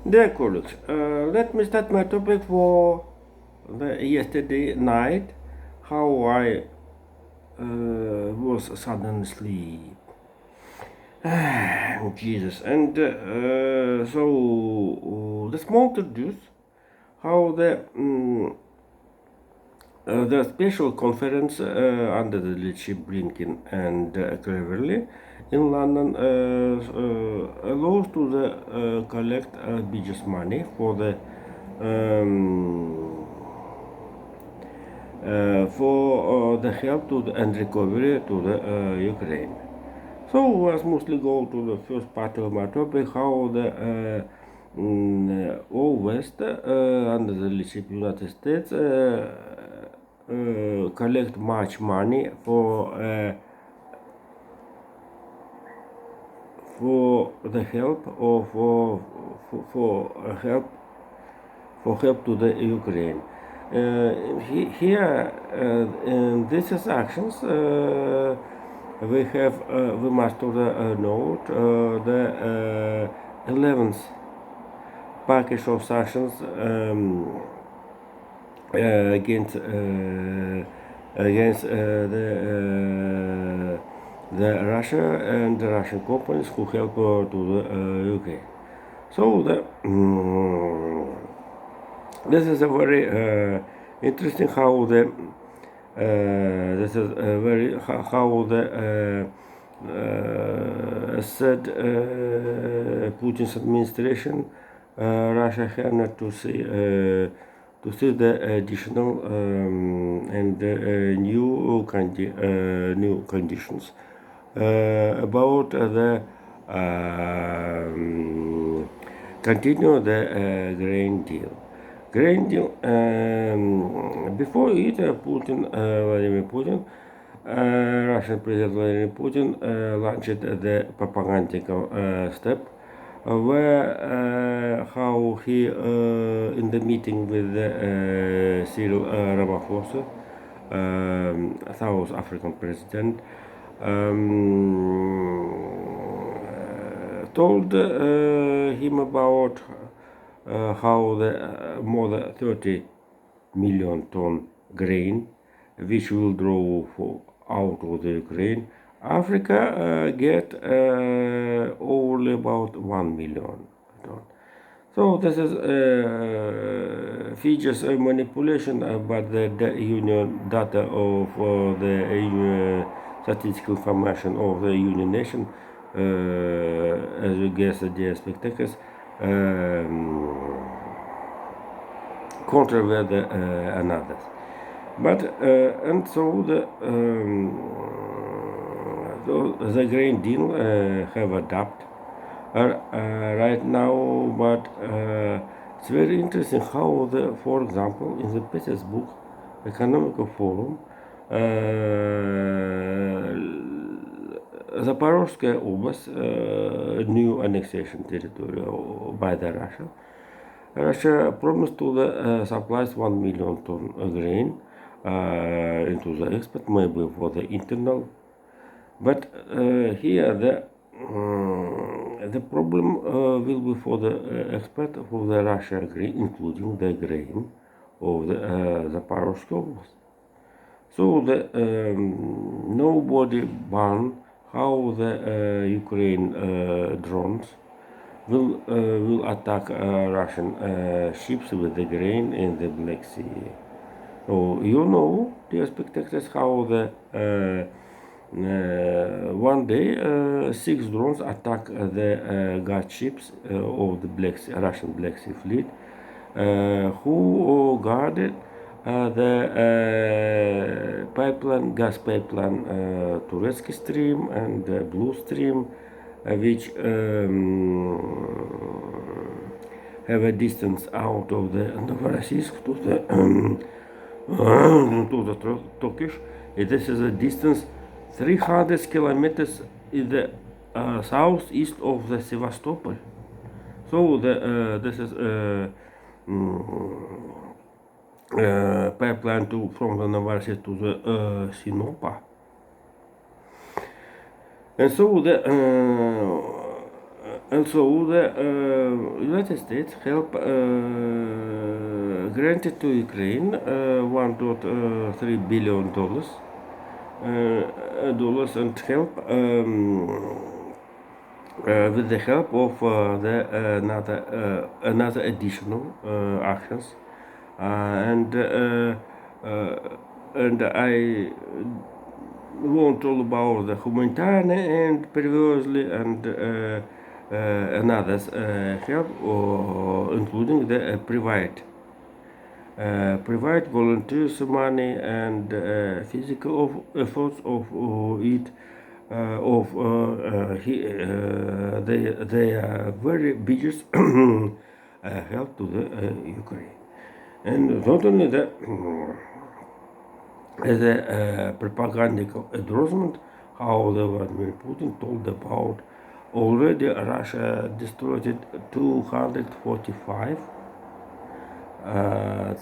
Dear colleagues, let me start my topic for the yesterday night, how I was suddenly asleep. Jesus, and so the small introduce how the special conference under the leadership Blinken and Cleverly in London allows to the collect business money for the help to and recovery to the Ukraine. So let's mostly go to the first part of my topic, how the all West under the leadership United States collect much money for the help of for help to the Ukraine. Here, in these actions, we must note the 11th package of sanctions against the Russia and the Russian companies who help to the UK. So this is a very interesting how the this is very how the said Putin's administration Russia had not to see the additional and new conditions about the continue the grain deal. Grain deal before it, Vladimir Putin, Russian President Vladimir Putin launched the propagandical step where how he in the meeting with Cyril Ramaphosa, South African president, told him about how the more than 30 million ton grain which will draw out of the Ukraine, Africa get only about 1 million ton. So this is features a manipulation about the union data of the statistical information of the Union Nation, as you guess the spectators. Contra and others. But and so the grain deal have adapted right now, but it's very interesting how for example, in the Petersburg Economic Forum, Zaporozhskaya Oblast, new annexation territory by the Russia. Russia promised to the supplies 1 million ton grain into the export, maybe for the internal. But here the problem will be for the export for the Russia grain, including the grain of the Zaporozhskaya Oblast. So nobody ban how the Ukraine drones will attack Russian ships with the grain in the Black Sea. So you know, dear spectators, how the one day 6 drones attack the guard ships of the Russian Black Sea fleet, who guarded the gas pipeline, Turetsky Stream and Blue Stream, which have a distance out of the Novorossiysk to the Turkish. This is a distance 300 kilometers in the southeast of the Sevastopol. So this is pipeline from the Novorossiysk to the Sinopa. And so And so the United States help granted to Ukraine $1.3 billion and help with the help of another additional actions uh, and I won't all about the humanitarian and previously and others help, including the private volunteers money and physical efforts of it they are very biggest help to the Ukraine, and not only that. As a propagandical endorsement, how the Vladimir Putin told about already Russia destroyed 245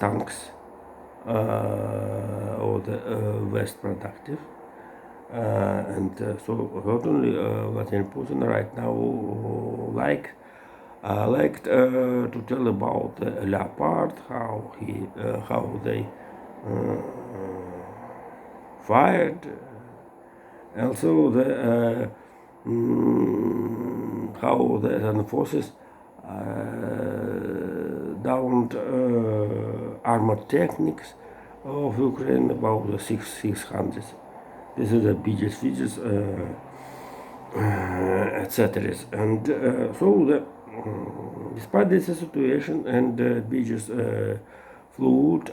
tanks of the West productive. So not only Vladimir Putin right now liked to tell about the Leopard, how they fired. Also, how the forces downed armored techniques of Ukraine about the 600. This is the biggest features, etc. And despite this situation and the biggest flood,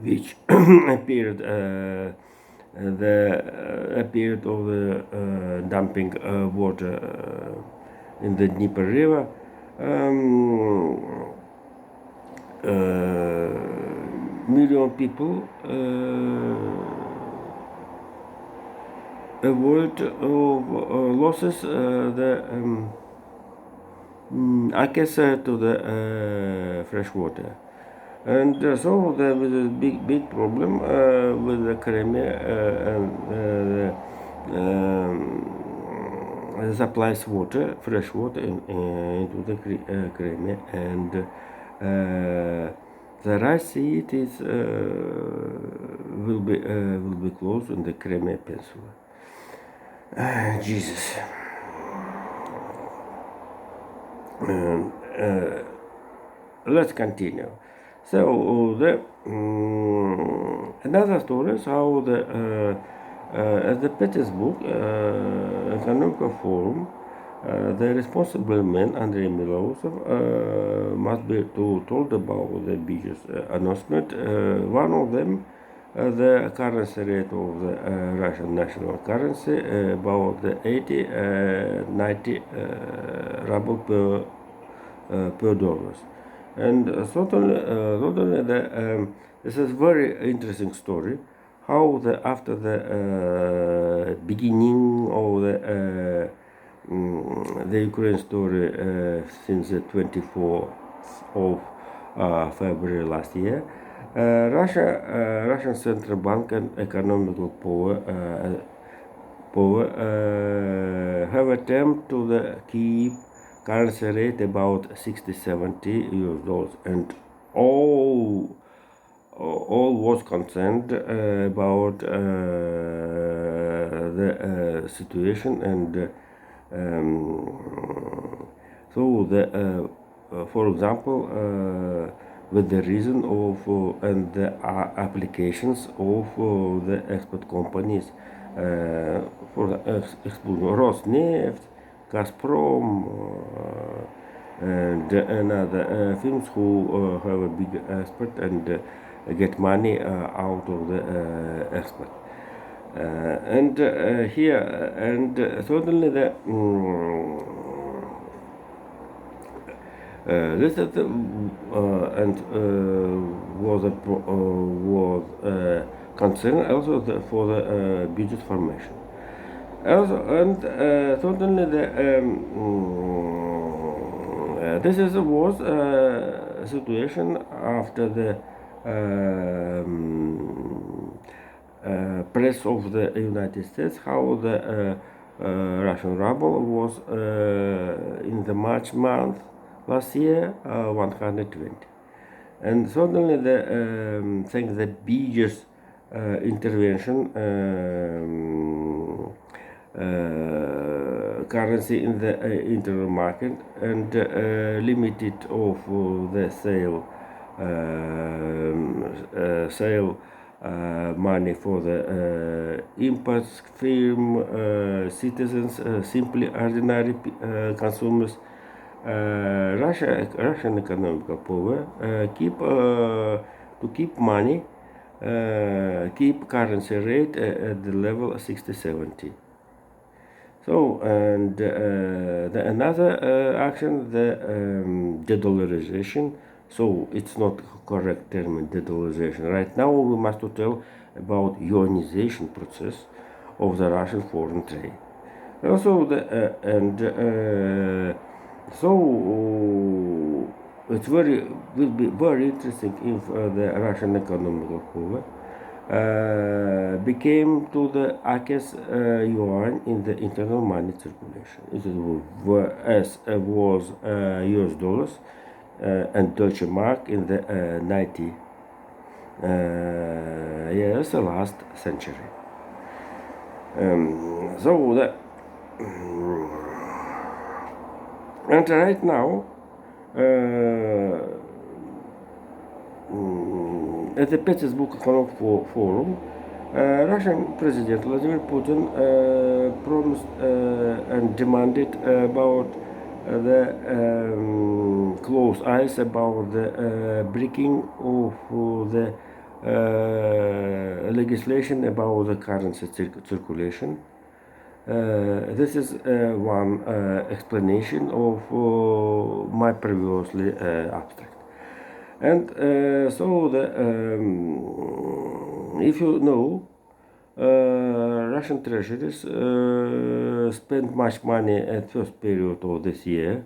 which appeared appeared of the dumping water in the Dnieper River. Million people avoid losses access to the fresh water. And so there was a big problem with the Crimea and supplies water, fresh water into the Crimea, and the Rice Sea is will be closed in the Crimea Peninsula. Jesus. Let's continue. So another story is how at the Petersburg Economic Forum, the responsible man Andrei Milosov must be told about the biggest announcement. One of them, the currency rate of the Russian national currency, about the 90 ruble per dollars. And certainly, this is very interesting story. How after the beginning of the Ukraine story since the 24th of February last year, Russian central bank and economical power have attempt to keep currency rate about 60-70 US dollars, and all was concerned about the situation, and so for example, with the reason of and the applications of the export companies for excluding Rosneft, Gazprom, and another firms who have a big export and get money out of the export. And here, and certainly the this is the, and was concern also for the budget formation. Also, and certainly this was a situation after the press of the United States, how the Russian ruble was in the March month last year 120. And suddenly, thanks the BG's intervention, currency in the internal market and limited of the sale money for the imports firm citizens, simply ordinary consumers. Russian economical power keep money, keep currency rate at the level 60-70. So, and another action, the de-dollarization. So it's not correct term, de-dollarization. Right now we must to tell about yuanization process of the Russian foreign trade. Also, so it's will be very interesting if the Russian economical power became to the AKES yuan in the internal money circulation. It was US dollars and Deutsche Mark in the 90 years last century. So the and right now at the Petersburg Economic Forum, Russian President Vladimir Putin promised and demanded about the close eyes about the breaking of the legislation about the currency circulation. This is one explanation of my previously abstract. And so if you know, Russian treasuries spent much money at first period of this year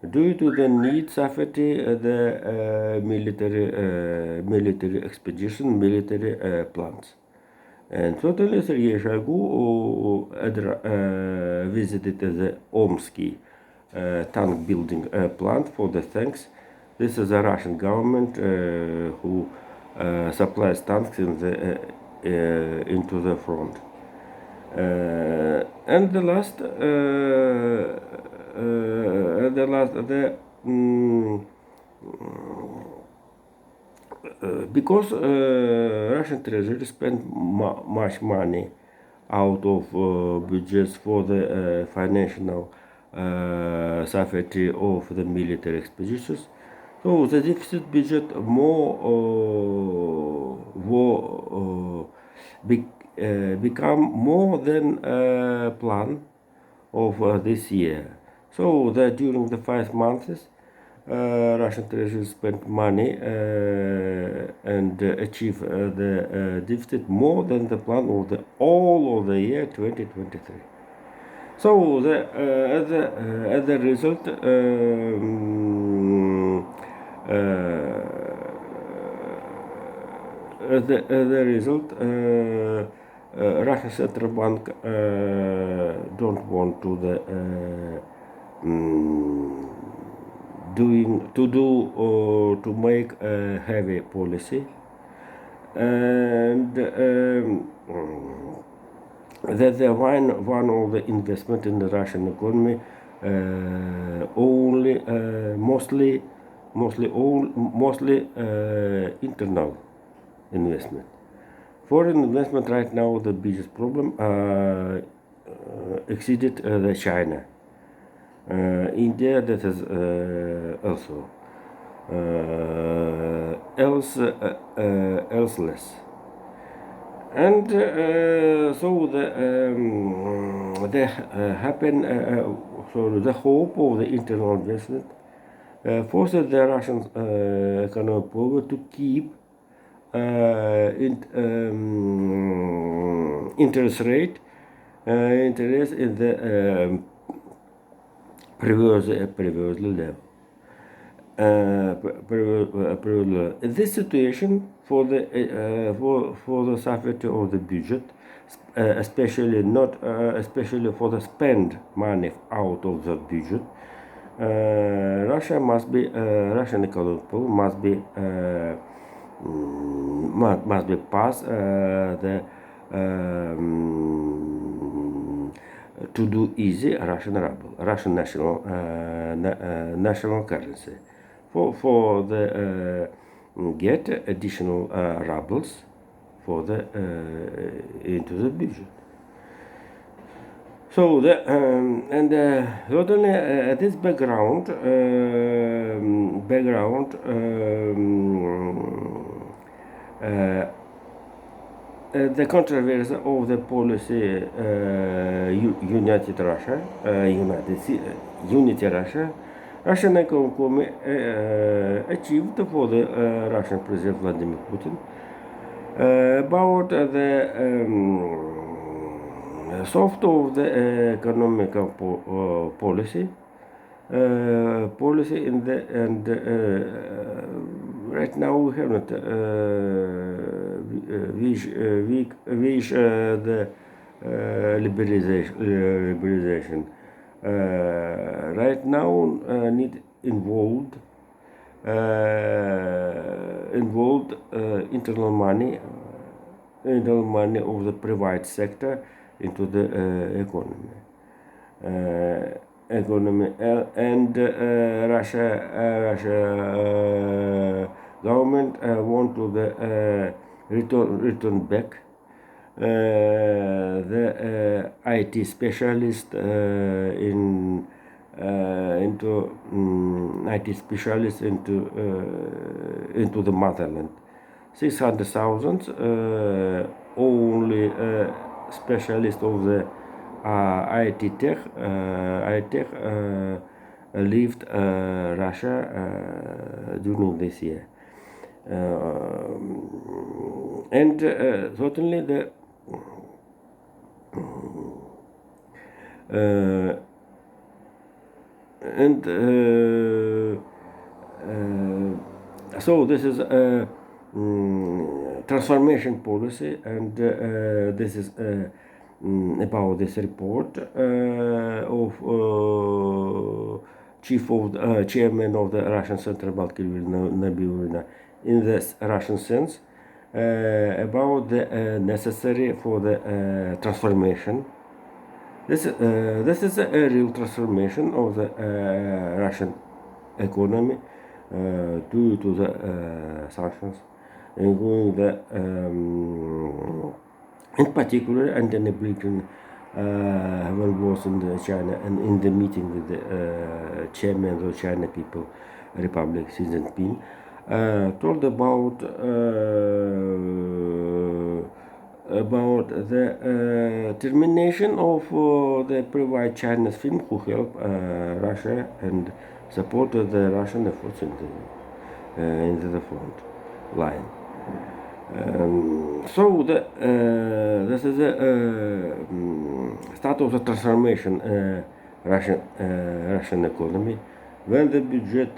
due to the need suffered the military expedition, military plans. And totally 3 years ago, visited the Omsky tank building plant for the tanks. This is the Russian government who supplies tanks in the, into the front. And the last, because Russian treasury spent much money out of budgets for the financial safety of the military expeditions, so the deficit budget become more than plan of this year. So that during the 5 months, Russian treasury spent money and achieved the deficit more than the plan of the all of the year 2023. So as a result, Russian Central Bank don't want to the to make a heavy policy, and that the one of the investment in the Russian economy only mostly internal investment. Foreign investment right now the biggest problem exceeded the China. India, that is also else less. And so the hope of the internal investment forced the Russian economic power to keep interest rate interest in the previous level. In this situation, for the safety of the budget, especially for the spend money out of the budget. Russian economic must be past the to do easy Russian ruble, Russian national currency, for the get additional rubles for the into the budget. So not only this background the controversy of the policy United Russia, Unity Russia, Russian economy achieved for the Russian President Vladimir Putin about the soft of the economic policy in the right now we have not wish the liberalization. Right now need involved internal money of the private sector into the economy. And Russia government want to the return back the IT specialist into the motherland. 600,000 only specialist of the IT tech left Russia during this year. And certainly the so this is a transformation policy, and this is about this report of chairman of the Russian Central Bank, Kirill Nabiullina, in this Russian sense, about the necessary for the transformation. This is a real transformation of the Russian economy due to the sanctions, including the in particular Antony Blinken when was in China and in the meeting with the chairman of the China People Republic, Xi Jinping, told about the termination of the private Chinese firm who helped Russia and supported the Russian efforts into the front line. So this is the start of the transformation Russian economy, when the budget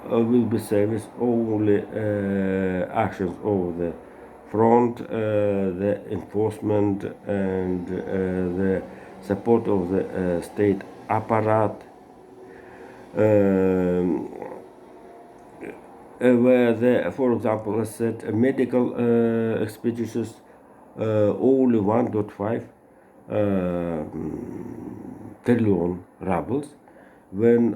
will be service only actions of the front, the enforcement, and the support of the state apparatus, where for example, let's said medical expenditures only 1.5 trillion rubles, when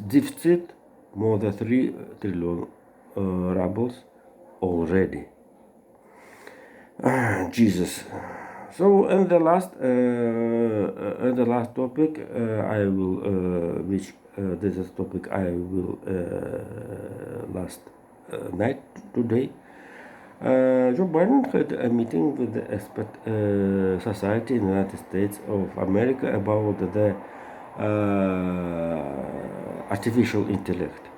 deficit more than 3 trillion rubles already. Jesus. So, and the last topic, I will this is topic I will last night today. Joe Biden had a meeting with the expert society in the United States of America about the artificial intellect.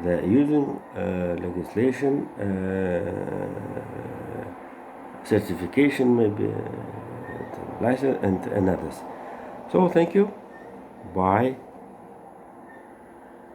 They're using legislation, certification, maybe license, and others. So thank you. Bye.